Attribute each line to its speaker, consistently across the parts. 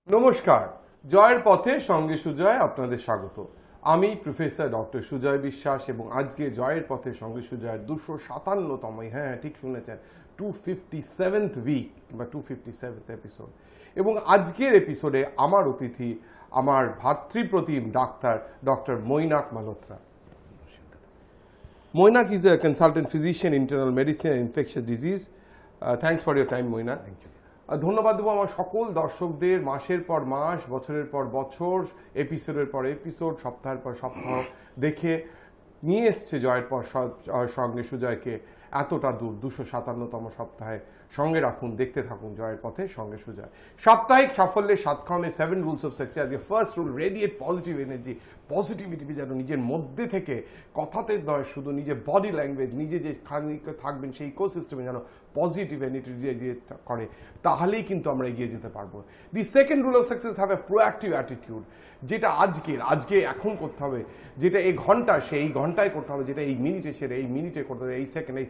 Speaker 1: নমস্কার, জয়ের পথে সঙ্গে সুজয় আপনাদের স্বাগত। আমি প্রফেসর ডক্টর সুজয় বিশ্বাস এবং আজকে জয়ের পথে সঙ্গে সুজয়ের 257তম, হ্যাঁ ঠিক শুনেছেন, 257th উইক কিংবা 257th এপিসোড। এবং আজকের এপিসোডে আমার অতিথি আমার ভাতৃপ্রতিম ডাক্তার doctor Moinak Malhotra. Moinak is a consultant physician, internal medicine and infectious disease. Thanks for your time, Moinak.
Speaker 2: Thank you.
Speaker 1: ধন্যবাদ দেবো আমার সকল দর্শকদের, মাসের পর মাস, বছরের পর বছর, এপিসোডের পর এপিসোড, সপ্তাহের পর সপ্তাহ দেখে নিয়ে এসছে জয়ের পর সঙ্গে সুজয়কে এতটা দূর। 257তম সপ্তাহে সঙ্গে রাখুন, দেখতে থাকুন জয়ের পথে সঙ্গে সুজয়। সাপ্তাহিক সাফল্যের 7 খাওয়ানের 7 রুলস অফ সাকসেস। আজকে first rule, radiate positive energy. পজিটিভিটিকে যেন নিজের মধ্যে থেকে, কথাতে নয় শুধু, নিজের বডি ল্যাঙ্গুয়েজ, নিজে যে থাকবেন সেই ইকোসিস্টেমে যেন পজিটিভ এনার্জি রেডিয়েট করে, তাহলেই কিন্তু আমরা এগিয়ে যেতে পারবো। The second rule of success, have a proactive attitude. যেটা আজকে এখন করতে হবে, যেটা এই ঘন্টা সেই ঘন্টায় করতে হবে, যেটা এই মিনিটে সেটা এই মিনিটে করতে হবে, এই সেকেন্ডে,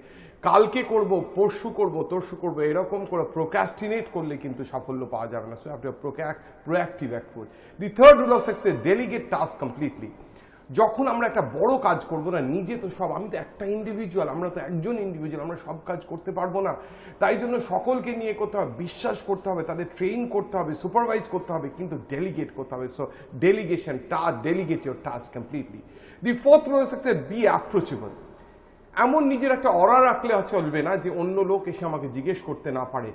Speaker 1: কালকে করব, পরশু করব, তরশু করব, এরকম করে প্রোক্রাস্টিনেট করলে কিন্তু সাফল্য পাওয়া যাবে না। সো আপনি proactive approach. The third rule of success, delegate task completely. যখন আমরা একটা বড় কাজ করবো না, নিজে তো সব, আমি তো একটা ইন্ডিভিজুয়াল, আমরা তো একজন ইন্ডিভিজুয়াল, আমরা সব কাজ করতে পারবো না। তাই জন্য সকলকে নিয়ে করতে হবে, বিশ্বাস করতে হবে, তাদের ট্রেন করতে হবে, সুপারভাইজ করতে হবে, কিন্তু ডেলিগেট করতে হবে। So delegation, delegate your task completely. The fourth rule of success, be approachable. এমন নিজের একটা অরা রাখলে চলবে না যে অন্য লোক এসে আমাকে জিজ্ঞেস করতে না পারে।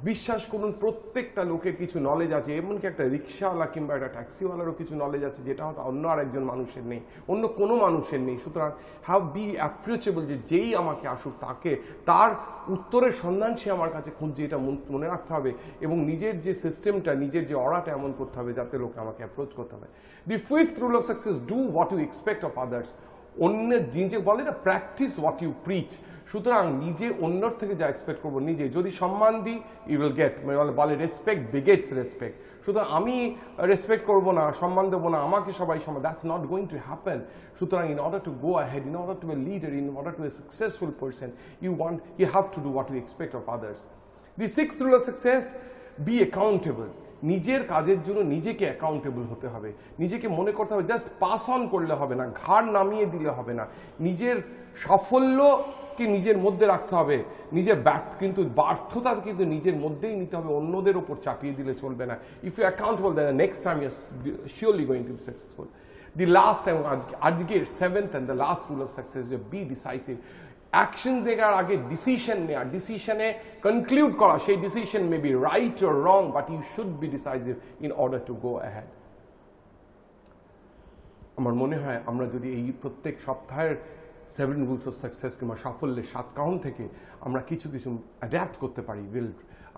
Speaker 1: বিশ্বাস করুন, প্রত্যেকটা লোকের কিছু নলেজ আছে, এমনকি একটা রিক্সাওয়ালা কিংবা একটা ট্যাক্সিওয়ালারও কিছু নলেজ আছে, যেটা হয়তো অন্য আরেকজন মানুষের নেই, অন্য কোনো মানুষের নেই। সুতরাং হ্যাভ বি অ্যাপ্রোচেবল, যে যেই আমাকে আসুক তাকে তার উত্তরের সন্ধান সে আমার কাছে খুঁজছে, এটা মনে রাখতে হবে। এবং নিজের যে সিস্টেমটা, নিজের যে অরাটা এমন করতে হবে যাতে লোকে আমাকে অ্যাপ্রোচ করতে হবে। The fifth rule of success, do what you expect of others. অন্যের যে বলে না, প্র্যাকটিস হোয়াট ইউ প্রিচ। সুতরাং নিজে অন্যর থেকে যা এক্সপেক্ট করবো, নিজে যদি সম্মান দিই, ইউ উইল গেট, বলে রেসপেক্ট বিগেটস রেসপেক্ট। সুতরাং আমি রেসপেক্ট করবো না, সম্মান দেবো না, আমাকে সবাই সম্মান, that's not going to happen. সুতরাং in order to go ahead, in order to be leader, in order to be successful person, you have to do what you expect of others. The sixth rule of success, be accountable. নিজের কাজের জন্য নিজেকে accountable হতে হবে। নিজেকে মনে করতে হবে, জাস্ট পাস অন করলে হবে না, ঘাড় নামিয়ে দিলে হবে না। নিজের সাফল্যকে নিজের মধ্যে রাখতে হবে, নিজের কিন্তু ব্যর্থতা কিন্তু নিজের মধ্যেই নিতে হবে, অন্যদের ওপর চাপিয়ে দিলে চলবে না। If you accountable, then the next time you are surely going to be successful. The last time, আজকের seventh and the last rule of success, be decisive. Action দেওয়ার আগে ডিসিশন নেওয়া, ডিসিশনে কনক্লুড করা, সেই decision may be right or wrong, but you should be decisive in order to go ahead. আমার মনে হয় আমরা যদি এই প্রত্যেক সপ্তাহের 7 রুলস অফ সাকসেস কিংবা সাফল্যের 7 কারণ থেকে আমরা কিছু অ্যাডাপ্ট করতে পারি,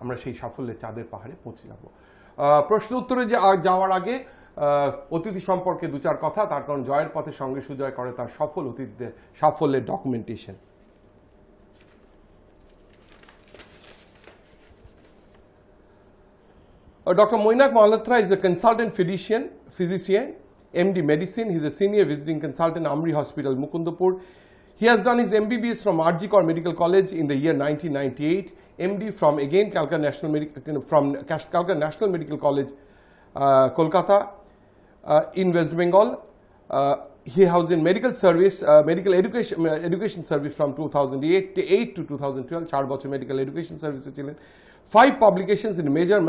Speaker 1: আমরা সেই সাফল্যের চাঁদের পাহাড়ে পৌঁছে যাব। প্রশ্ন উত্তরে যাওয়ার আগে অতিথি সম্পর্কে 2-4 কথা, তার কারণ জয়ের পথে সঙ্গে সুজয় করে তার সফল অতিথিদের সাফল্যের documentation. Dr. Moinak Malhotra is a consultant physician, MD Medicine. He is a senior visiting consultant, Amri Hospital, Mukundapur. He has done his MBBS from RG Kar Medical College in the year 1998, MD from Calcutta National Medical College, Kolkata, in West Bengal. He was in medical service, medical education service from 2008 to 2012. 4 বছর medical education service ছিলেন। 5 publications in a major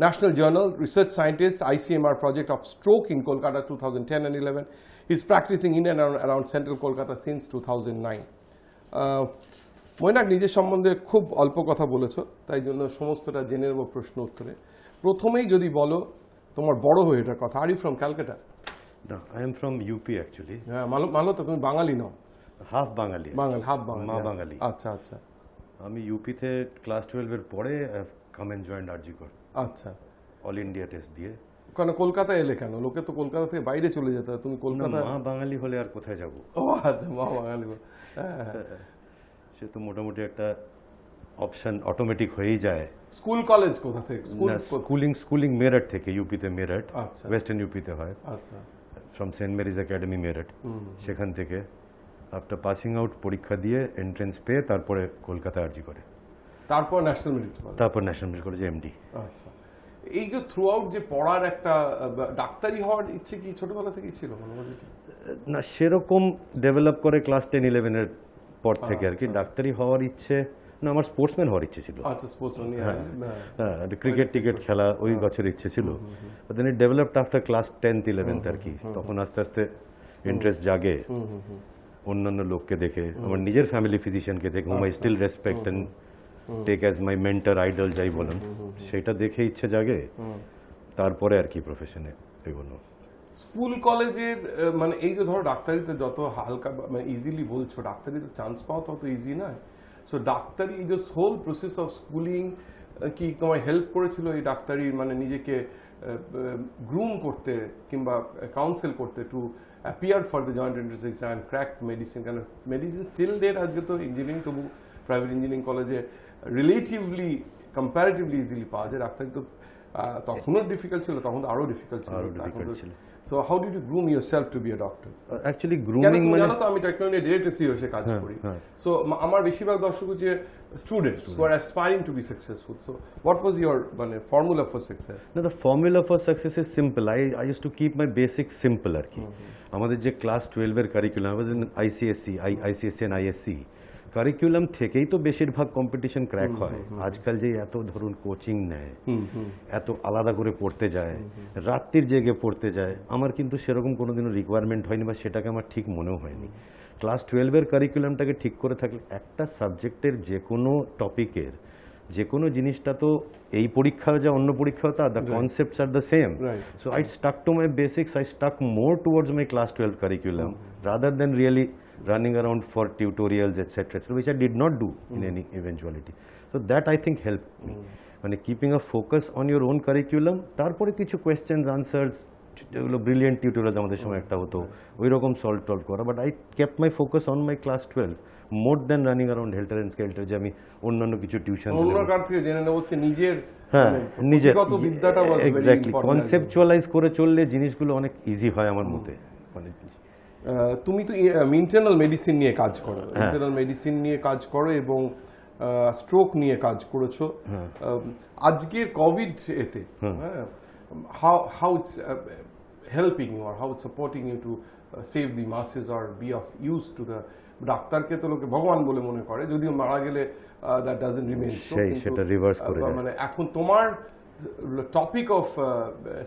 Speaker 1: national journal, research scientist, ICMR project of stroke in Kolkata 2010 and 11. He's practicing in and around central Kolkata since 2009. Mainak, নিজের সম্বন্ধে খুব অল্প কথা বলেছো, তাই জন্য সমস্তটা জেনে নেব প্রশ্ন উত্তরে। প্রথমেই যদি বলো তোমার বড় হয়ে এটার কথা। Are you from Calcutta?
Speaker 2: No, I am from UP actually.
Speaker 1: হ্যাঁ, মালহোত্রা, তুমি বাঙালি নও?
Speaker 2: হাফ বাঙালি।
Speaker 1: হাফ বাঙালি,
Speaker 2: মা বাঙালি।
Speaker 1: আচ্ছা আচ্ছা।
Speaker 2: আমি ইউপিতে ক্লাস 12 এর পরে কাম এন্ড জয়েন্ট আরজি কর।
Speaker 1: আচ্ছা।
Speaker 2: অল ইন্ডিয়া টেস্ট দিয়ে।
Speaker 1: কেন কলকাতা এলে কেন? লোকে তো কলকাতা থেকে বাইরে চলে যেত, তুমি কলকাতা?
Speaker 2: মা বাঙালি হলে আর কোথায় যাব?
Speaker 1: ও আচ্ছা, মা বাঙালি।
Speaker 2: সে তো মোটামুটি একটা অপশন অটোমেটিক হয়েই যায়।
Speaker 1: স্কুল কলেজ কোথা থেকে?
Speaker 2: স্কুলিং মেরঠ থেকে, ইউপিতে মেরঠ,
Speaker 1: আচ্ছা।
Speaker 2: ওয়েস্টার্ন ইউপিতে হয়।
Speaker 1: আচ্ছা।
Speaker 2: From saint Mary's academy Meerut. সেখান থেকে আফটার পাসিং আউট পরীক্ষা দিয়ে এন্ট্রেন্স পেয়ে তারপরে কলকাতা আরজি করে,
Speaker 1: তারপর ন্যাশনাল মেডিকেল কলেজ,
Speaker 2: তারপর ন্যাশনাল মেডিকেল কলেজে এমডি।
Speaker 1: আচ্ছা। এই যে থ্রু আউট যে পড়ার একটা ডাক্তারি হওয়ার ইচ্ছে কি ছোটবেলা থেকেই ছিল মনে হয়?
Speaker 2: না সেরকম ডেভেলপ করে ক্লাস 10-11-এর পর থেকে আর কি। ডাক্তারি হওয়ার ইচ্ছে না, আমার স্পোর্টসম্যান হওয়ার ইচ্ছে ছিল।
Speaker 1: আচ্ছা, স্পোর্টসম্যান।
Speaker 2: হ্যাঁ, ক্রিকেট টিকেট খেলা ওই বছর ইচ্ছে ছিল। দেন ইট ডেভেলপড আফটার ক্লাস 10th-11th আর কি। তখন আস্তে আস্তে ইন্টারেস্ট জাগে অন্যান্য লোককে দেখে, আমার নিজের ফ্যামিলি ফিজিশিয়ানকে দেখে, whom I still respect and take as my mentor, idol যাই বলুন, সেটা দেখে ইচ্ছে জাগে। তারপরে আর কি প্রফেশনে এগোনো।
Speaker 1: স্কুল কলেজের মানে এই যে ধরো ডাক্তারিতে যত হালকা মানে ইজিলি বলছো, ডাক্তারিতে চান্স পাওয়া তত ইজি নয়। সো ডাক্তারি এই যে হোল প্রসেস অফ স্কুলিং কি তোমায় হেল্প করেছিল এই ডাক্তারির মানে নিজেকে গ্রুম করতে কিংবা কাউন্সেল করতে to appear for the joint entrance exam and crack medicine? কারণ মেডিসিন স্টিল ডেট আজকে তো ইঞ্জিনিয়ারিং তবু প্রাইভেট ইঞ্জিনিয়ারিং কলেজে রিলেটিভলি কম্পারেটিভলি ইজিলি পাওয়া যায়। ডাক্তারি তো তখনও ডিফিকাল্ট ছিল, তখন তো আরো ডিফিকাল্ট ছিল। So how did you groom yourself to be a doctor?
Speaker 2: Actually grooming মানে
Speaker 1: জানো তো আমি টেকনোলজি ডিরেক্টর বসে কাজ করি। সো আমার বেশিরভাগ দর্শক হচ্ছে students who are aspiring to be successful. So what was your মানে ফর্মুলা ফর সাকসেস?
Speaker 2: না, the formula for success is simple. I use to keep my basic simple আর কি। আমাদের যে ক্লাস 12-এর curriculum was in ICSC and ISC curriculum থেকেই তো বেশিরভাগ কম্পিটিশন ক্র্যাক হয়। আজকাল যে এত ধরুন কোচিং নেয়, এত আলাদা করে পড়তে যায়, রাত্রির জেগে পড়তে যায়, আমার কিন্তু সেরকম কোনোদিনও রিকোয়ারমেন্ট হয়নি বা সেটাকে আমার ঠিক মনেও হয়নি। ক্লাস 12-এর কারিকুলামটাকে ঠিক করে থাকলে একটা সাবজেক্টের যে কোনো টপিকের যে কোনো জিনিসটা তো এই পরীক্ষা যা অন্য পরীক্ষাও তা the concepts are the same. So I stuck to my basics, I stuck more towards my class 12 curriculum rather than really running around for tutorials etc, which I did not do in any eventuality. So that I think helped me, মানে keeping a focus on your own curriculum, তারপরে কিছু questions answers যেগুলো brilliant tutorial আমাদের সময় একটা হতো ওই রকম সলভ করা, but I kept my focus on my class 12 more than running around helter and skelter যে আমি অন্যান্য কিছু টিউশন
Speaker 1: থেকে জেনে নেব হচ্ছে নিজের
Speaker 2: নিজের
Speaker 1: বিদ্যাটা
Speaker 2: এক্স্যাক্টলি কনসেপচুয়ালাইজ করে চললে জিনিসগুলো অনেক ইজি হয় আমার মতে। মানে
Speaker 1: তুমি তো ইন্টারনাল মেডিসিন নিয়ে কাজ করো, ইন্টারনাল মেডিসিন নিয়ে কাজ করো এবং স্ট্রোক নিয়ে কাজ করেছো। আজকের কোভিড এতে হাউ ইটস হেল্পিং ইউ আর how it's supporting you to save the masses or be of use to the ডাক্তারকে তো লোকে ভগবান বলে মনে করে, যদিও মারা গেলে দ্যাট ডাজন্ট রিমেইন সো,
Speaker 2: সেটা রিভার্স করে যায়।
Speaker 1: মানে এখন তোমার topic of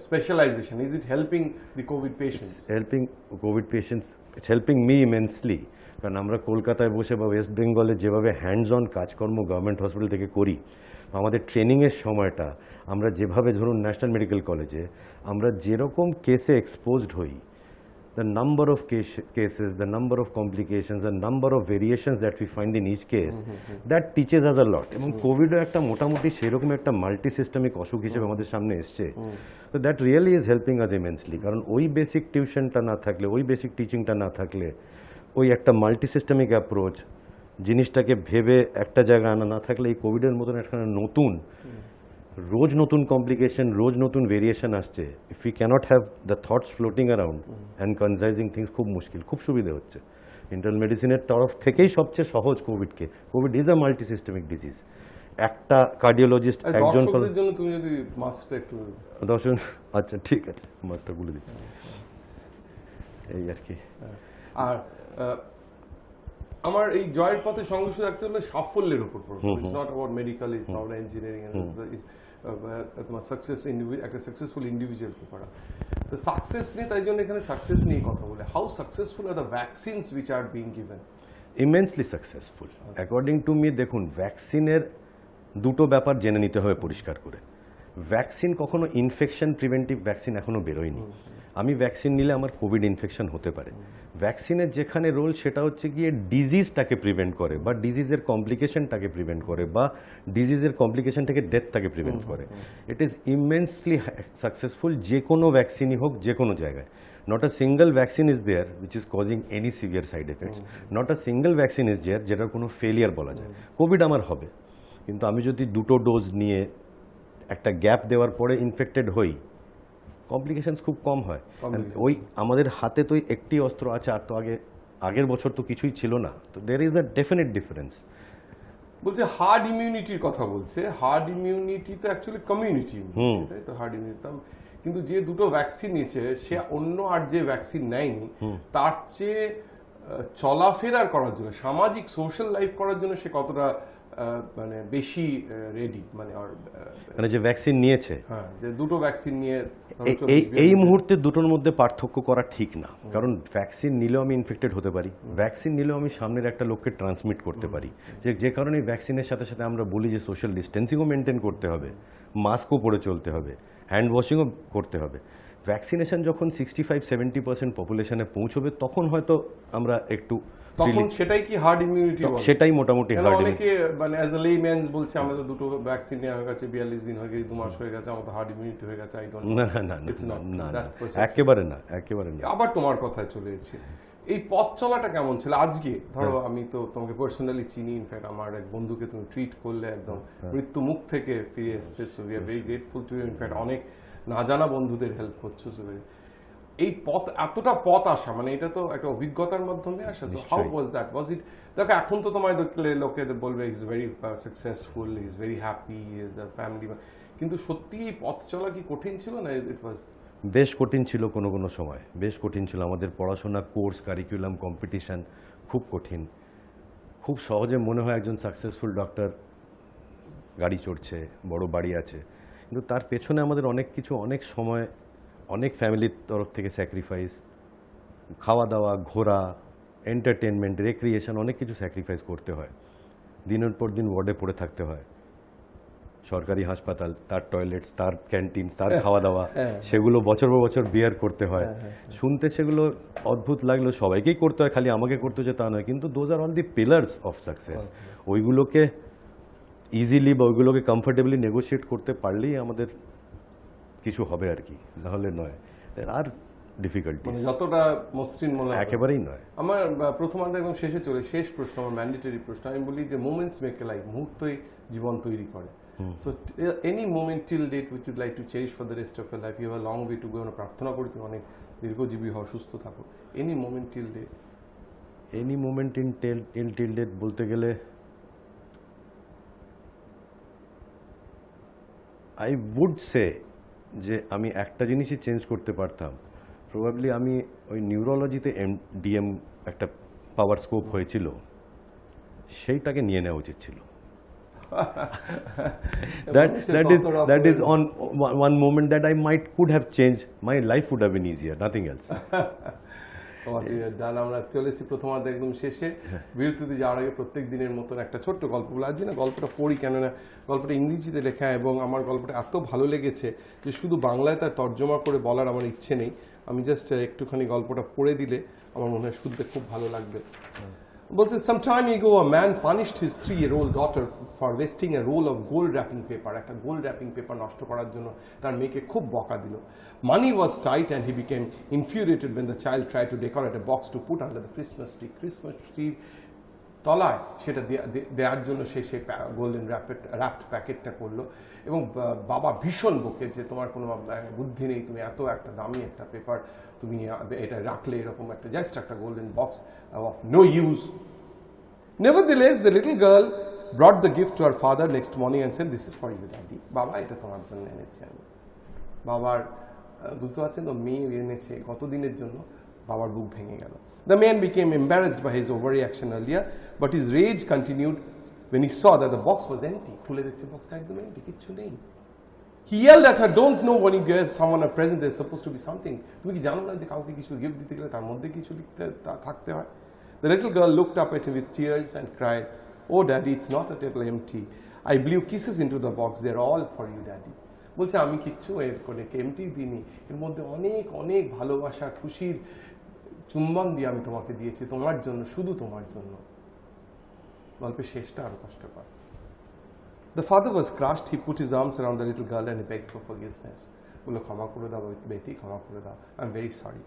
Speaker 1: specialization, is it helping the COVID patients?
Speaker 2: Helping COVID patients, it's helping me immensely. কারণ আমরা কলকাতায় বসে বা ওয়েস্ট বেঙ্গলে যেভাবে হ্যান্ডস অন কাজকর্ম গভর্নমেন্ট হসপিটাল থেকে করি, আমাদের ট্রেনিংয়ের সময়টা আমরা যেভাবে ধরুন ন্যাশনাল মেডিকেল কলেজে আমরা যেরকম কেসে এক্সপোজড হই, the number of cases, the number of complications, the number of variations that we find in each case, that teaches us a lot. এবং কোভিডও একটা মোটামুটি সেরকম একটা মাল্টি সিস্টেমিক অসুখ হিসেবে আমাদের সামনে এসছে। তো that really is helping us immensely. কারণ ওই বেসিক টিউশনটা না থাকলে, ওই বেসিক টিচিংটা না থাকলে, ওই একটা মাল্টি সিস্টেমিক অ্যাপ্রোচ জিনিসটাকে ভেবে একটা জায়গায় আনা না থাকলে এই কোভিডের মতন একটা নতুন রোজ নতুন কমপ্লিকেশন, রোজ নতুন ভেরিয়েশন আসছে। If you can't have the thoughts floating around and concising things, খুব মুশকিল, খুব সুবিধে হচ্ছে। ইন্টারনাল মেডিসিনের তরফ থেকেই সবচেয়ে সহজ কোভিডকে। Covid is a multi systemic disease. একটা কার্ডিওলজিস্ট একজন
Speaker 1: জন্য তুমি যদি মাস্কটা একটু
Speaker 2: দর্শন, আচ্ছা ঠিক আছে, মাস্কটা বলে দিচ্ছি এই আর কি।
Speaker 1: আর আমার এই জয়ের পথে সংঘর্ষ রাখতে হলে সাফল্যের উপর পড়বে, it's not about medical, it's not engineering, তোমার সাকসেস একটা সাকসেসফুল ইন্ডিভিজুয়ালকে করা। তো সাকসেস নিয়ে, তাই জন্য এখানে সাকসেস নিয়ে কথা বলে, how successful are the vaccines which are being given?
Speaker 2: Immensely successful according to me. দেখুন, ভ্যাকসিনের দুটো ব্যাপার জেনে নিতে হবে পরিষ্কার করে। ভ্যাকসিন কখনো ইনফেকশন প্রিভেন্টিভ ভ্যাকসিন এখনো বেরোয়নি। আমি ভ্যাকসিন নিলে আমার কোভিড ইনফেকশন হতে পারে। ভ্যাকসিনের যেখানে রোল সেটা হচ্ছে গিয়ে ডিজিজটাকে প্রিভেন্ট করে বা ডিজিজের কমপ্লিকেশনটাকে প্রিভেন্ট করে বা ডিজিজের কমপ্লিকেশন থেকে ডেথটাকে প্রিভেন্ট করে। ইট ইজ ইমেন্সলি সাকসেসফুল যে কোনো ভ্যাকসিনই হোক, যে কোনো জায়গায়। Not a single vaccine is there which is causing any severe side effects. Not a single vaccine is there যেটার কোনো ফেলিয়ার বলা যায়। কোভিড আমার হবে, কিন্তু আমি যদি দুটো ডোজ নিয়ে একটা গ্যাপ দেওয়ার পরে ইনফেক্টেড হই, কমপ্লিকেশনস খুব কম হয়। ওই আমাদের হাতে তো একটি অস্ত্র আছে, আর তো আগের বছর তো কিছুই ছিল না। তো there is a definite difference.
Speaker 1: বলছে হার্ড ইমিউনিটির কথা বলছে। হার্ড ইমিউনিটি তো অ্যাকচুয়ালি কমিউনিটি ইমিউনিটি, তাই তো হার্ড ইমিউনিটি। কিন্তু যে দুটো ভ্যাকসিন নিয়েছে সে অন্য আর যে ভ্যাকসিন নেয়নি তার চেয়ে চলাফেরার করার জন্য, সামাজিক সোশ্যাল লাইফ করার জন্য সে কতটা মানে বেশি রেডি,
Speaker 2: মানে যে ভ্যাকসিন নিয়েছে,
Speaker 1: হ্যাঁ, যে দুটো ভ্যাকসিন নিয়ে
Speaker 2: এই মুহূর্তে দুটোর মধ্যে পার্থক্য করা ঠিক না। কারণ ভ্যাকসিন নিলেও আমি ইনফেক্টেড হতে পারি, ভ্যাকসিন নিলেও আমি সামনের একটা লোককে ট্রান্সমিট করতে পারি। যে কারণে ভ্যাকসিনের সাথে সাথে আমরা বলি যে সোশ্যাল ডিস্টেন্সিংও মেনটেন করতে হবে, মাস্কও পরে চলতে হবে, হ্যান্ড ওয়াশিংও করতে হবে। ভ্যাকসিনেশন যখন 65-70% পপুলেশনে পৌঁছবে তখন হয়তো আমরা একটু,
Speaker 1: তখন সেটাই কি হার্ড ইমিউনিটি?
Speaker 2: সেটাই মোটামুটি হার্ড ইমিউনিটি।
Speaker 1: অনেকে মানে অ্যাজ আ লেম্যান বলছে আমাদের দুটো ভ্যাকসিন নেওয়া হয়ে গেছে, 42 দিন হয়ে গেছে, 2 মাস হয়ে গেছে, আমাদের হার্ড ইমিউনিটি হয়ে গেছে। আই ডোন্ট
Speaker 2: না না না না না, একেবারে না, একেবারে না।
Speaker 1: আবার তোমার কথায় চলে এসেছি, এই পথ চলাটা কেমন ছিল আজকে? ধরো আমি তো তোমাকে পার্সোনালি চিনি, ইনফ্যাক্ট আমার এক বন্ধুকে তুমি ট্রিট করলে একদম মৃত্যু মুখ থেকে ফিরে এসছে, so we are very grateful to you. In fact অনেক না জানা বন্ধুদের হেল্প করছো। এই পথ, এতটা পথ আসা, মানে এটা তো একটা অভিজ্ঞতার মাধ্যমে আসা। So how was that? Was it, দেখো এখন তো তোমায় দেখলে লোকে বলবে is very successful, is very happy, is a family, কিন্তু সত্যি এই পথ চলা কি কঠিন ছিল না? ইট ওয়াজ
Speaker 2: বেশ কঠিন ছিল, কোনো কোনো সময় বেশ কঠিন ছিল। আমাদের পড়াশোনা, কোর্স, কারিকুলাম, কম্পিটিশন খুব কঠিন। খুব সহজে মনে হয় একজন সাকসেসফুল ডক্টর গাড়ি চড়ছে, বড় বাড়ি আছে, কিন্তু তার পেছনে আমাদের অনেক কিছু, অনেক সময়, অনেক ফ্যামিলির তরফ থেকে স্যাক্রিফাইস, খাওয়া দাওয়া, ঘোরা, এন্টারটেনমেন্ট, রেক্রিয়েশন, অনেক কিছু স্যাক্রিফাইস করতে হয়। দিনের পর দিন ওয়ার্ডে পড়ে থাকতে হয়। সরকারি হাসপাতাল, তার টয়লেটস, তার ক্যান্টিন, তার খাওয়া দাওয়া, সেগুলো বছর পর বছর বিয়ার করতে হয়। শুনতে সেগুলো অদ্ভুত লাগলো, সবাইকেই করতে হয়, খালি আমাকে করতে হচ্ছে তা নয়, কিন্তু those are all the pillars of success. ওইগুলোকে ইজিলি বা ওইগুলোকে কমফোর্টেবলি নেগোশিয়েট করতে পারলেই আমাদের কিছু হবে আর কি, নাহলে নয়। আর ডিফিকাল্টি
Speaker 1: যতটা মসৃণ মনে হয়
Speaker 2: একেবারেই নয়।
Speaker 1: আমার প্রথমার্ধে একদম শেষে চলে, শেষ প্রশ্ন, আমার ম্যান্ডেটরি প্রশ্ন। আমি বলি যে মোমেন্টস মেক এ লাইফ, মুহূর্তই জীবন তৈরি করে। So any moment till date which you'd like to cherish for the rest of your life, you have a long way to go. আমরা প্রার্থনা করি তুমি অনেক দীর্ঘজীবী হও, সুস্থ থাকো। Any moment till date,
Speaker 2: any moment till date বলতে গেলে আই উড সে যে আমি একটা জিনিসই চেঞ্জ করতে পারতাম। প্রবাবলি আমি ওই নিউরোলজিতে ডিএম একটা পাওয়ার স্কোপ হয়েছিল, সেইটাকে নিয়ে নেওয়া উচিত ছিল। that is on one moment that I could have changed. My life would have been easier, nothing else.
Speaker 1: আমরা চলেছি প্রথমার্ধে একদম শেষে। বিরতিতে যাওয়ার আগে প্রত্যেক দিনের মতন একটা ছোট্ট গল্প বলে, আজ না গল্পটা পড়ি, কেননা গল্পটা ইংরেজিতে লেখা এবং আমার গল্পটা এত ভালো লেগেছে যে শুধু বাংলায় তার তর্জমা করে বলার আমার ইচ্ছে নেই। আমি জাস্ট একটুখানি গল্পটা পড়ে দিলে আমার মনে হয় শুনতে খুব ভালো লাগবে। বলছে, some time ago a man punished his 3-year-old daughter for wasting a roll of gold wrapping paper. একটা গোল্ড র্যাপিং পেপার নষ্ট করার জন্য তার মেয়েকে খুব বকা দিল। Money was tight and he became infuriated when the child tried to decorate a box to put under the Christmas tree. Christmas tree তলায় সেটা দেওয়ার জন্য সে গোল্ডেন র্যাপড প্যাকেটটা করলো এবং বাবা ভীষণ বকে যে তোমার কোনো বুদ্ধি নেই, তুমি এত একটা দামি একটা পেপার তুমি এটা রাখলে, এরকম একটা জাস্ট একটা golden box of no use. Nevertheless, the little girl brought the gift to her father next morning and said, "This is for you, daddy." বাবা, এটা তোমার জন্য এনেছি আমি। বাবার বুঝতে পারছেন তো, মেয়ে এনেছে কতদিনের জন্য, বাবার বুক ভেঙে গেল। The man became embarrassed by his overreaction earlier, but his rage continued when he saw that the box was empty. খুলে দেখছে বক্সটা একদম এমটি, কিচ্ছু নেই। He yelled at her, "Don't know when you give someone a present there's supposed to be something." তুমি কি জানো না যে কাউকে কিছু গিফট দিতে গেলে তার মধ্যে কিছু থাকতে হয়? The little girl looked up at him with tears and cried, "Oh daddy, it's not at all empty. I blew kisses into the box. They're all for you, daddy." বলছে, আমি কিচ্ছু এর করে এমটি দিইনি, এর মধ্যে অনেক অনেক ভালোবাসা, খুশির চুম্বন দিয়ে আমি তোমাকে দিয়েছি, তোমার জন্য, শুধু তোমার জন্য। গল্পের শেষটা আরো কষ্টকর। The father was crushed. He put his arms around the little girl and he begged for forgiveness. বললো, ক্ষমা করে দাও বেটি, ক্ষমা করে দাও, I'm very sorry.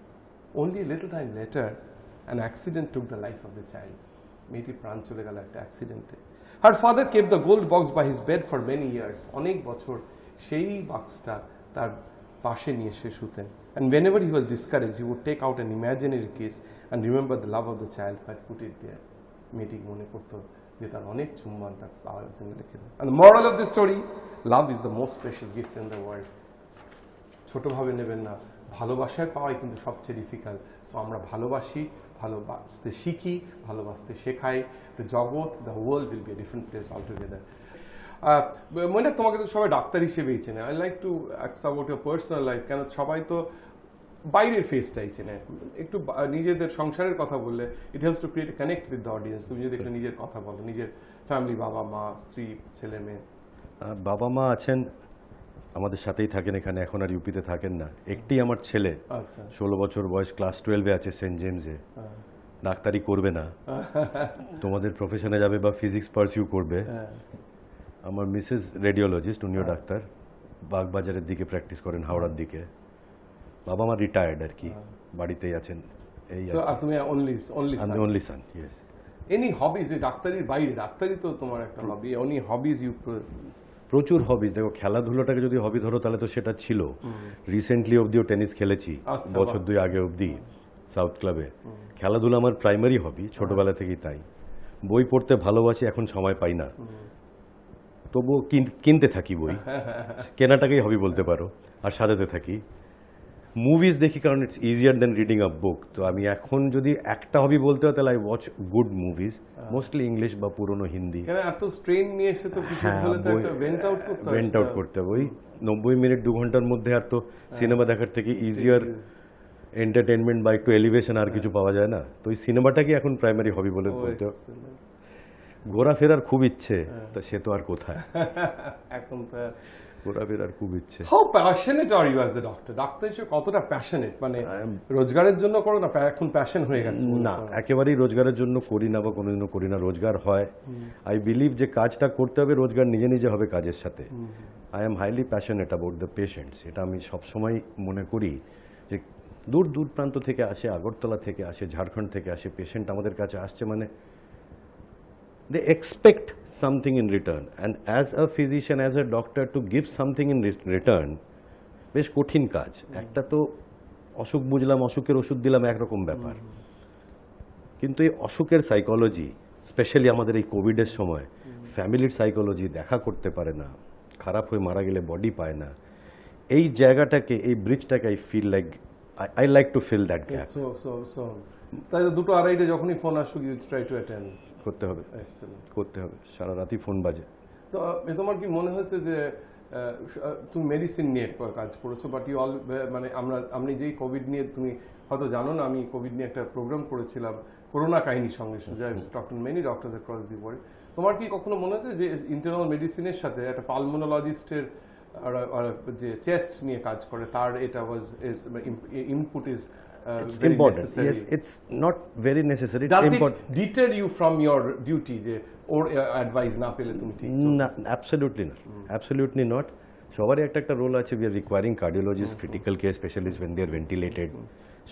Speaker 1: Only a little time later, an accident took the life of the child. মেয়েটির প্রাণ চলে গেল একটা অ্যাক্সিডেন্টে। Her father kept the gold box by his bed for many years. অনেক বছর সেই বাক্সটা তার পাশে নিয়ে সে শুতেন। And whenever he was discouraged, he would take out an imaginary case and remember the love of the child who had put it there. মেয়েটি মনে করতো যে তার অনেক চুম্বন তার পাওয়ার জন্য রেখে দেয়। And the moral of the story, love is the most precious gift in the world. ছোটভাবে নেবেন না, ভালোবাসায় পাওয়াই কিন্তু সবচেয়ে ডিফিকাল্ট। সো আমরা ভালোবাসি, ভালোবাসতে শিখি, ভালোবাসতে শেখাই, দ্য জগৎ, the world will B a different place altogether. মনে তোমাকে তো সবাই ডাক্তার হিসেবেই চেনে। I like to ask about your personal life. কেন সবাই তো বাইরের ফেসটাই চেনে, একটু নিজেদের সংসারের কথা বললে it helps to create connect with the audience. তুমি যদি একটু নিজের কথা বলো, নিজের ফ্যামিলি, বাবা মা, স্ত্রী, ছেলে মেয়ে।
Speaker 2: বাবা মা আছেন, আমাদের সাথেই থাকেন এখানে, এখন আর ইউপিতে থাকেন না। একটি আমার ছেলে,
Speaker 1: আচ্ছা,
Speaker 2: 16 বছর বয়স, ক্লাস 12-এ আছে সেন্ট জেমসে। ডাক্তারি করবে না, তোমাদের প্রফেশনে যাবে বা ফিজিক্স পারসিউ করবে। আমার মিসেস রেডিওলজিস্ট, উনিও ডাক্তার, বাগবাজারের দিকে প্র্যাকটিস করেন, হাওড়ার দিকে। বাবা মা রিটায়ার্ড আর কি, বাড়িতেই আছেন। এই
Speaker 1: সো আর তুমি only
Speaker 2: only son. Yes.
Speaker 1: Any hobbies? ডাক্তারির বাইরে, ডাক্তারি তো তোমার একটা হবি, এনি হবিজ ইউ?
Speaker 2: প্রচুর হবিজ। দেখো, খেলাধুলাটাকে যদি হবি ধরো তাহলে তো সেটা ছিল। রিসেন্টলি অবধিও টেনিস খেলেছি, বছর 2 আগে অবধি সাউথ ক্লাবে। খেলাধুলা আমার প্রাইমারি হবি, ছোটবেলা থেকেই তাই। বই পড়তে ভালোবাসি, এখন সময় পাই না, তবুও কিনতে থাকি বই, কেনাটাকেই হবি বলতে পারো, আর সাজাতে থাকি। মুভিজ দেখি, কারণ it's easier than reading a book. তো আমি এখন যদি একটা হবি বলতে হয় তাহলে I watch good movies, mostly English বা পুরনো হিন্দি।
Speaker 1: এত স্ট্রেন নিয়ে এসে তো কিছু হলে তো একটা ভেন্ট আউট করতে হবে।
Speaker 2: ভেন্ট আউট করতে হবে। ওই 90 মিনিট 2 ঘন্টার মধ্যে আর তো সিনেমা দেখার থেকে ইজিয়ার এন্টারটেনমেন্ট বা একটু এলিভেশন আর কিছু পাওয়া যায় না। তো ওই সিনেমাটাকে এখন প্রাইমারি হবি বলে বলতে হবে। ঘোরাফেরার খুব ইচ্ছে, তো সে তো আর কোথায়,
Speaker 1: এখন তো
Speaker 2: ঘোরাফেরার খুব ইচ্ছে।
Speaker 1: How passionate are you as a doctor? ডাক্তার হিসেবে কতটা প্যাশনেট? মানে রোজগারের জন্য করো না, এখন প্যাশন হয়ে গেছে?
Speaker 2: না, একেবারেই রোজগারের জন্য করি না বা কোনোদিনও করি না। রোজগার হয়, আই বিলিভ যে কাজটা করতে হবে, রোজগার নিজে নিজে হবে কাজের সাথে। I am highly passionate about the patients. এটা আমি সবসময় মনে করি যে দূর দূর প্রান্ত থেকে আসে, আগরতলা থেকে আসে, ঝাড়খণ্ড থেকে আসে পেশেন্ট আমাদের কাছে আসছে, মানে they expect something in return, and as a physician, as a doctor, to give something in return বেশ কঠিন কাজ। একটা তো অসুখ বুঝলাম, অসুখের ওষুধ দিলাম, একরকম ব্যাপার, কিন্তু এই অসুখের সাইকোলজি, স্পেশালি আমাদের এই কোভিডের সময়, ফ্যামিলির সাইকোলজি দেখা করতে পারে না, খারাপ হয়ে মারা গেলে বডি পায় না, এই জায়গাটাকে, এই ব্রিজটাকে I feel like I like to fill that gap.
Speaker 1: তাই তো 2:30 যখনই ফোন আসুক ইউ ট্রাই টু অ্যাটেন্ড
Speaker 2: করতে হবে, করতে হবে, সারা রাতই ফোন বাজে।
Speaker 1: তো তোমার কি মনে হচ্ছে যে তুমি মেডিসিন নিয়ে কাজ করেছো, বাট ইউ অল, মানে আমি যেই কোভিড নিয়ে, তুমি হয়তো জানো না, আমি কোভিড নিয়ে একটা প্রোগ্রাম করেছিলাম করোনা কাহিনীর সঙ্গে, many doctors across the world. তোমার কি কখনো মনে হচ্ছে যে ইন্টারনাল মেডিসিনের সাথে একটা পালমোনোলজিস্টের যে চেস্ট নিয়ে কাজ করে, তার এটা input is
Speaker 2: It's important. Yes, it's not very necessary.
Speaker 1: Does it deter you from your duty যে ওর অ্যাডভাইস না পেলে তুমি ঠিক?
Speaker 2: না, absolutely not. Absolutely not. সবারই একটা রোল আছে। We are requiring cardiologists, critical care specialists when they are ventilated.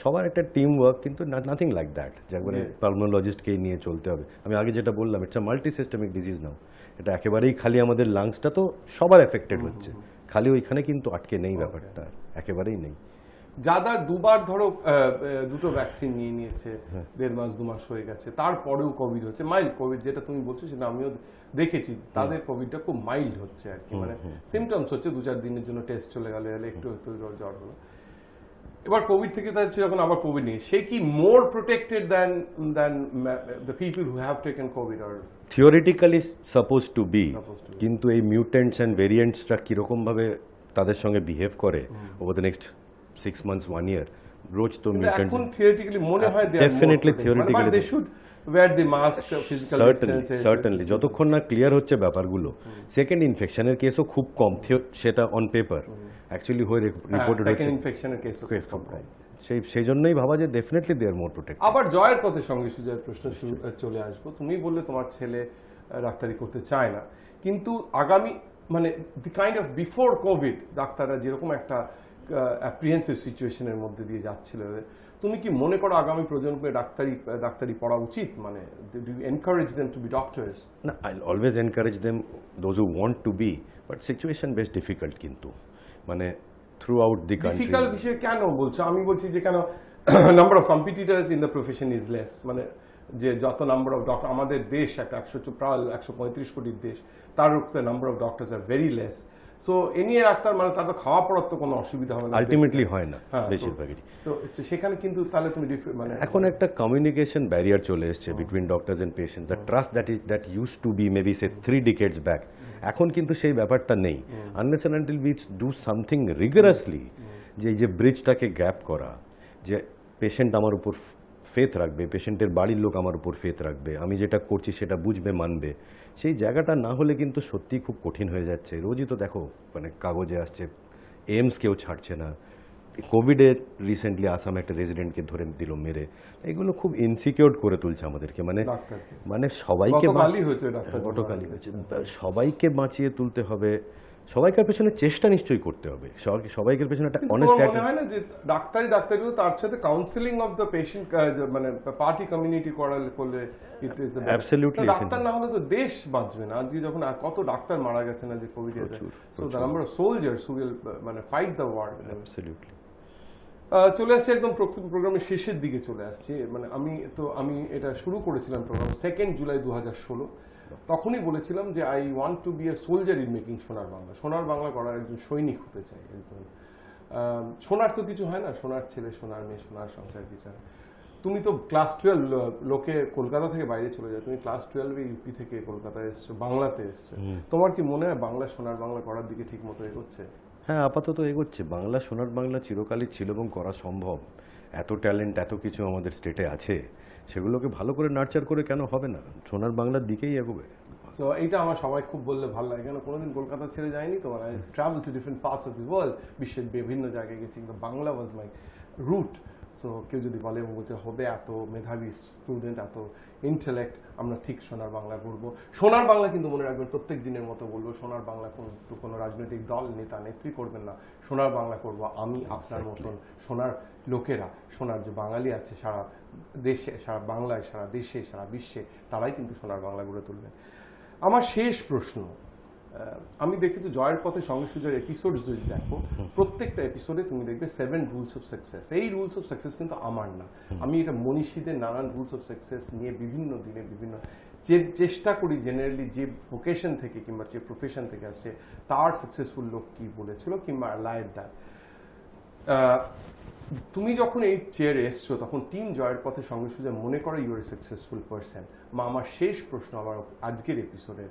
Speaker 2: সবার একটা টিম ওয়ার্ক, কিন্তু নাথিং লাইক দ্যাট যে একবারে পালমোনোলজিস্টকেই নিয়ে চলতে হবে। আমি আগে যেটা বললাম, it's a multi systemic disease now. এটা একেবারেই খালি আমাদের লাংসটা তো সবার এফেক্টেড হচ্ছে, খালি ওইখানে কিন্তু আটকে নেই ব্যাপারটা, একেবারেই নেই।
Speaker 1: যারা 2বার ধরো 2টো ভ্যাকসিন নিয়ে নিয়েছে, 1.5 মাস 2 মাস হয়ে গেছে, তারপরেও কোভিড হচ্ছে, মাইল্ড কোভিড যেটা তুমি বলছো সেটা আমিও দেখেছি, তাদের কোভিডটা খুব মাইল্ড হচ্ছে আর কি, মানে সিমটমস হচ্ছে, 2-4 দিনের জন্য টেস্ট চলে গেল, একটু জ্বর হলো। এবার কোভিড থেকে তাহলে যখন আবার কোভিড নিয়ে, সে কি more protected than the people who have taken Covid? আর
Speaker 2: থিওরিটিক্যালি সাপোজ টু বি, কিন্তু এই মিউটেন্টস অ্যান্ড ভেরিয়েন্টসটা কিরকম ভাবে তাদের সঙ্গে বিহেভ করে over the next 6 months 1 year, রোজ তো মিউটেন্ট।
Speaker 1: এখন থিওরিটিক্যালি মনে হয়
Speaker 2: definitely theoretically
Speaker 1: they should wear the mask, physical distance.
Speaker 2: Certainly, যতক্ষণ না ক্লিয়ার হচ্ছে ব্যাপারগুলো। সেকেন্ড ইনফেকশনের কেসও খুব কম, সেটা অন পেপার, অ্যাকচুয়ালি হয়ে রিপোর্টেড হচ্ছে
Speaker 1: সেকেন্ড ইনফেকশনের কেসও খুব কম।
Speaker 2: সেই জন্যই ভাবা যে definitely they R more protect.
Speaker 1: আবার জয়ের পথে সঙ্গে সুজয়ের প্রশ্ন চলে আসবো। তুমি বললে তোমার ছেলে ডাক্তারি করতে চায় না, কিন্তু আগামী, মানে দি কাইন্ড অফ বিফোর কোভিড ডাক্তাররা যেরকম একটা অ্যাপ্রিহেন্সিভ সিচুয়েশনের মধ্যে দিয়ে যাচ্ছিল, তুমি কি মনে করো আগামী প্রজন্মে ডাক্তারি পড়া উচিত? মানে do you encourage them to be doctors?
Speaker 2: না, I always encourage them, those who want to be, but situation বেশ ডিফিকাল্ট, কিন্তু মানে throughout the country.
Speaker 1: Difficult বিষয় কেন বলছো? আমি বলছি যে কেন number of competitors in the profession is less, মানে যে যত নাম্বার অফ ডক্টর আমাদের দেশ একটা 135 কোটির দেশ, তার উপরে number of doctors are very less. So এ নিয়ে ডাক্তার মানে তাদের খাওয়া পড়ার তো কোনো অসুবিধা হবে না
Speaker 2: আলটিমেটলি হয় না
Speaker 1: হ্যাঁ,
Speaker 2: বেশিরভাগই।
Speaker 1: তো সেখানে কিন্তু তাহলে তুমি মানে
Speaker 2: এখন একটা কমিউনিকেশন ব্যারিয়ার চলে এসছে between doctors and patients, the trust that use to be maybe say 3 decades ব্যাক, এখন কিন্তু সেই ব্যাপারটা নেই। Unless and until we do something rigorously, যে এই যে ব্রিজটাকে গ্যাপ করা, যে পেশেন্ট আমার উপর ফেথ রাখবে, পেশেন্টের বাড়ির লোক আমার উপর ফেথ রাখবে, আমি যেটা করছি সেটা বুঝবে মানবে, সেই জায়গাটা না হলে কিন্তু সত্যিই খুব কঠিন হয়ে যাচ্ছে। রোজই তো দেখো মানে কাগজে আসছে এইমস কেউ ছাড়ছে না, কোভিডে রিসেন্টলি আসামে একটা রেজিডেন্টকে ধরে দিল মেরে। এগুলো খুব ইনসিকিউর করে তুলছে আমাদেরকে,
Speaker 1: ডাক্তারকে।
Speaker 2: মানে সবাইকে
Speaker 1: গতকালই হয়েছে ডাক্তার,
Speaker 2: গতকালই হয়েছে, সবাইকে বাঁচিয়ে তুলতে হবে, সবাইকার পেছনে চেষ্টা নিশ্চয়ই করতে হবে, সবাইকার পেছনে একটা অনেস্ট
Speaker 1: মনে হয় না যে ডাক্তারিও তার সাথে কাউন্সিলিং অফ দ্য পেশেন্ট মানে পার্টি কমিউনিটি করলে ইট ইজ
Speaker 2: Absolutely
Speaker 1: ডাক্তার না হলে তো দেশ বাঁচবে না। আজকে যখন কত ডাক্তার মারা গেছে না যে কোভিড এ, so the number of soldiers who will মানে ফাইট দ্য ওয়ার।
Speaker 2: অ্যাবসলিউটলি।
Speaker 1: চলে আসছে একদম প্রোগ্রামের শেষের দিকে চলে আসছে। মানে আমি এটা শুরু করেছিলাম প্রোগ্রাম 2 জুলাই 2016, তখনই বলেছিলাম যে I want to be a soldier in making Sonar Bangla. সোনার বাংলা করার একজন সৈনিক হতে চাই একজন। সোনার তো কিছু হয় না, সোনার ছেলে, সোনার মেয়ে, সোনার সংসার কিছু হয়। তুমি তো ক্লাস 12 লোকে কলকাতা থেকে বাইরে চলে যায়, তুমি ক্লাস 12 ইউপি থেকে কলকাতায় এসছো, বাংলাতে এসছো। তোমার কি মনে হয় বাংলা সোনার বাংলা করার দিকে ঠিক মতো এগোচ্ছে?
Speaker 2: হ্যাঁ, আপাতত এগোচ্ছে। বাংলা সোনার বাংলা চিরকালই ছিল এবং করা সম্ভব। এত ট্যালেন্ট, এত কিছু আমাদের স্টেটে আছে, সেগুলোকে ভালো করে নার্চার করে কেন হবে না, সোনার বাংলার দিকেই এগোবে।
Speaker 1: সো এইটা আমার সবাই খুব বললে ভালো লাগে, কেন কোনোদিন কলকাতা ছেড়ে যায়নি তো। I travel to different parts of the world, বিশ্বের বিভিন্ন জায়গায় গেছি, কিন্তু বাংলা ওয়াজ মাই রুট। সো কেউ যদি বলে এবং বলছে হবে এত মেধাবী স্টুডেন্ট, এত ইন্টেলেক্ট, আমরা ঠিক সোনার বাংলা করবো। সোনার বাংলা কিন্তু মনে রাখবেন প্রত্যেক দিনের মতো বলবো, সোনার বাংলা কোনো রাজনৈতিক দল, নেতা, নেত্রী করবেন না। সোনার বাংলা করব আমি, আপনার মতন সোনার লোকেরা, সোনার যে বাঙালি আছে সারা দেশে, সারা বাংলায়, সারা দেশে, সারা বিশ্বে, তারাই কিন্তু সোনার বাংলা গড়ে তুলবেন। আমার শেষ প্রশ্ন, আমি দেখেছি জয়ের পথে সঙ্গে সুজয়ের এপিসোড যদি দেখো, প্রত্যেকটা এপিসোডে তুমি দেখবে 7 রুলস অফ সাকসেস। এই রুলস অফ সাকসেস কিন্তু আমার না, আমি এটা মনীষীদের নানান রুলস অফ সাকসেস নিয়ে বিভিন্ন দিনে বিভিন্ন যে চেষ্টা করি, জেনারেলি যে ভোকেশন থেকে কিংবা যে প্রফেশন থেকে আসছে তার সাকসেসফুল লোক কি বলেছিল কিংবা লাইক দ্যাট। তুমি যখন এই চেয়ারে এসছো তখন টিম জয়ের পথে সঙ্গে সুজয় মনে করো you are a successful person. আমার শেষ প্রশ্ন আমার আজকের এপিসোডের,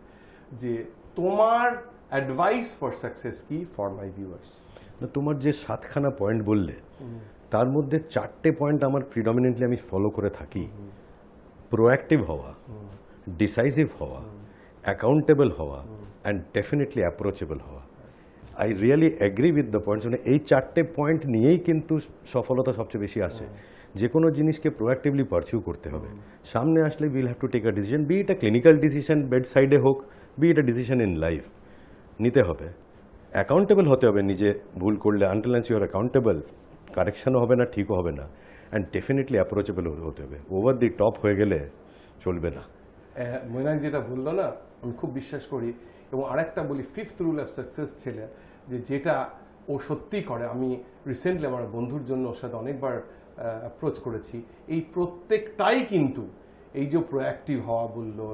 Speaker 1: যে তোমার অ্যাডভাইস ফর সাকসেস কি ফর মাই ভিউয়ার্স?
Speaker 2: তোমার যে 7খানা পয়েন্ট বললে, তার মধ্যে 4টে পয়েন্ট আমার প্রিডমিনেন্টলি আমি ফলো করে থাকি। প্রোঅ্যাক্টিভ হওয়া, ডিসাইসিভ হওয়া, অ্যাকাউন্টেবল হওয়া, অ্যান্ড ডেফিনেটলি অ্যাপ্রোচেবল হওয়া। I really agree with the points. মানে এই 4টে পয়েন্ট নিয়েই কিন্তু সফলতা সবচেয়ে বেশি আসে। যে কোনো জিনিসকে প্রোঅ্যাক্টিভলি পারসিউ করতে হবে। সামনে আসলে will have to take a decision, be it a clinical decision bed সাইডে হোক, be it a decision in life, নিতে হবে। অ্যাকাউন্টেবল হতে হবে, নিজে ভুল করলে until until you are accountable, কারেকশনও হবে না, ঠিকও হবে না। অ্যান্ড ডেফিনেটলি অ্যাপ্রোচেবল হতে হবে। ওভার দি টপ হয়ে গেলে চলবে না।
Speaker 1: মৈনাক যেটা বললো না, আমি খুব বিশ্বাস করি। এবং আরেকটা বলি, 5th রুল অফ সাকসেস ছেলে যেটা ও সত্যি করে, আমি রিসেন্টলি আমার বন্ধুর জন্য ওর সাথে অনেকবার অ্যাপ্রোচ করেছি, এই প্রত্যেকটাই কিন্তু এই যে প্রোঅ্যাক্টিভ হওয়া বললো,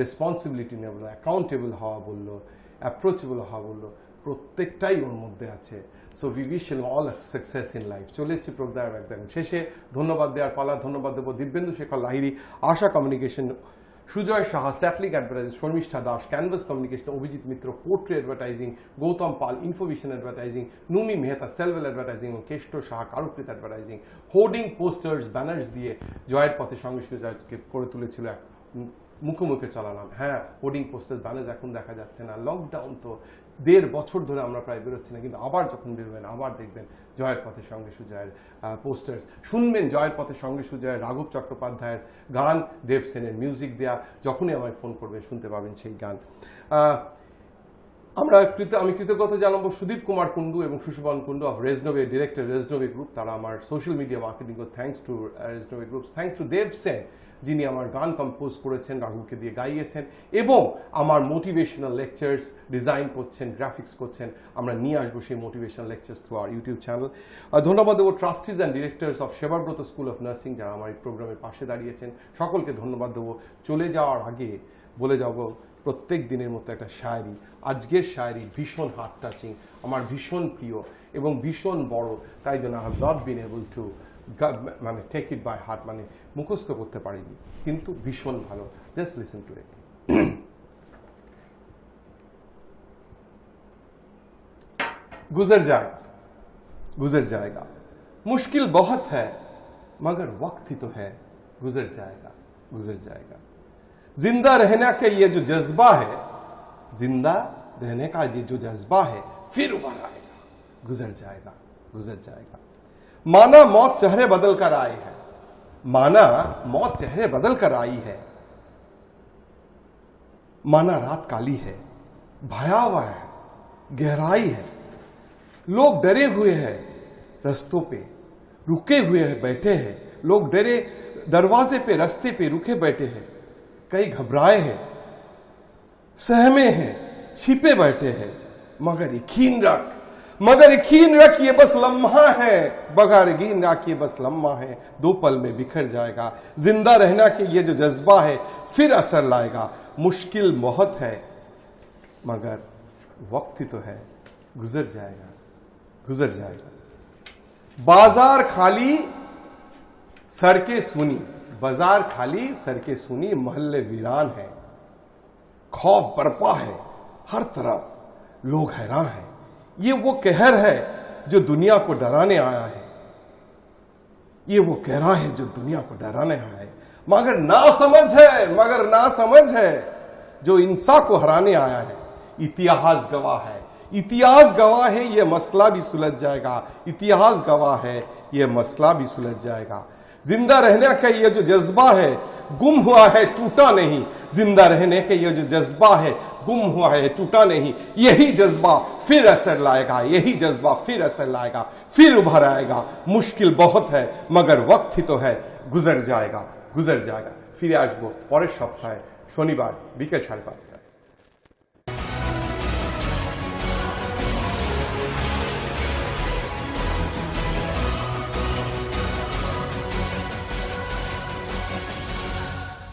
Speaker 1: রেসপন্সিবিলিটি নেওয়া বললো, অ্যাকাউন্টেবল হওয়া বললো, অ্যাপ্রোচেবল হওয়া বললো, প্রত্যেকটাই ওর মধ্যে আছে। So we wish him all success in life. চলে এসেছি প্রোগ্রাম একদম শেষে। ধন্যবাদ দেওয়ার পালা। ধন্যবাদ দেবো দিব্যেন্দু শেখর লাহিড়ী, আশা কমিউনিকেশন, সুজয় সাহা, স্যাটলিক advertising, Sharmistha Das, canvas communication, Abhijit Mitra, পোর্ট্রি advertising, Gautam Pal, Infovision advertising, Numi Mehta, Selvel advertising এবং Keshto Saha, Karukrit advertising. Hoarding, posters, banners দিয়ে জয়ের পথে সঙ্গে সুজয়কে করে তুলেছিল এক মুখোমুখি চালালাম। হ্যাঁ, হোর্ডিং, পোস্টার, ব্যানার্স এখন দেখা যাচ্ছে না। লকডাউন তো 1.5 বছর ধরে আমরা প্রায় বেরোচ্ছি না, কিন্তু আবার যখন বেরোবেন আবার দেখবেন জয়ের পথে সঙ্গে সুজয়ের পোস্টার্স, শুনবেন জয়ের পথে সঙ্গে সুজয়ের, রাঘব চট্টোপাধ্যায়ের গান, দেব সেনের মিউজিক দেয়া, যখনই আমায় ফোন করবেন শুনতে পাবেন সেই গান। আমি কৃতজ্ঞতা জানাবো সুদীপ কুমার কুন্ডু এবং সুশোভন কুন্ডু অফ রেজনোভে, ডিরেক্টর রেজনোভে গ্রুপ। তারা আমার সোশ্যাল মিডিয়া মার্কেটিং করে। থ্যাঙ্কস টু রেজনোভে group, thanks to Dev Sen যিনি আমার গান কম্পোজ করেছেন, রাহুলকে দিয়ে গাইয়েছেন এবং আমার মোটিভেশনাল লেকচার্স ডিজাইন করছেন, গ্রাফিক্স করছেন। আমরা নিয়ে আসবো সেই motivational lectures through our YouTube channel. ধন্যবাদ দেবো trustees and directors of Sebabrata school of nursing যারা আমার এই প্রোগ্রামের পাশে দাঁড়িয়েছেন। সকলকে ধন্যবাদ দেবো। চলে যাওয়ার আগে বলে যাব প্রত্যেক দিনের মতো একটা শায়রি। আজকের শায়রি ভীষণ হার্ট টাচিং, আমার ভীষণ প্রিয় এবং ভীষণ বড়, তাই জন্য I have not been able to মানে টেক ইট বাই হার্ট, মানে মুখস্থ করতে পারিনি, কিন্তু ভীষণ ভালো। জাস্ট লিসেন টু ইট। गुजर जाएगा मुश्किल बहुत है मगर वक्त ही तो है, गुजर जाएगा। जिंदा रहने का ये जो जज्बा है, जिंदा रहने का ये जो जज्बा है फिर उभर आएगा, गुजर जाएगा। माना मौत चेहरे बदल कर आई है, माना मौत चेहरे बदल कर आई है, माना रात काली है, भयावह है, गहराई है। लोग डरे हुए हैं रस्तों पे, रुके हुए हैं, बैठे हैं। लोग डरे दरवाजे पे, रास्ते पे रुके बैठे हैं। कई घबराए हैं, सहमे हैं, छिपे बैठे हैं। मगर यकीन रख ये बस लम्हा है, बगैर यकीन रख ये बस लम्हा है, 2 पल में बिखर जाएगा। जिंदा रहना के ये जो जज्बा है फिर असर लाएगा। मुश्किल बहुत है मगर वक्त ही तो है, गुजर जाएगा। बाजार खाली सड़कें सुनी, मोहल्ले वीरान है। खौफ बरपा है हर तरफ, लोग हैरान हैं। ये वो कहर है जो दुनिया को डराने आया है, मगर नासमझ है जो इंसान को हराने आया है। इतिहास गवाह है ये मसला भी सुलझ जाएगा। जिंदा रहने का ये जो जज्बा है गुम हुआ है, टूटा नहीं। जिंदा रहने का ये जो जज्बा है गुम हुआ है, टूटा नहीं। यही जज्बा फिर असर लाएगा, फिर उभर आएगा। मुश्किल बहुत है मगर वक्त ही तो है, गुजर जाएगा। फिर आसबो परेर सप्ताहे शनिवार बिकेल 5:30।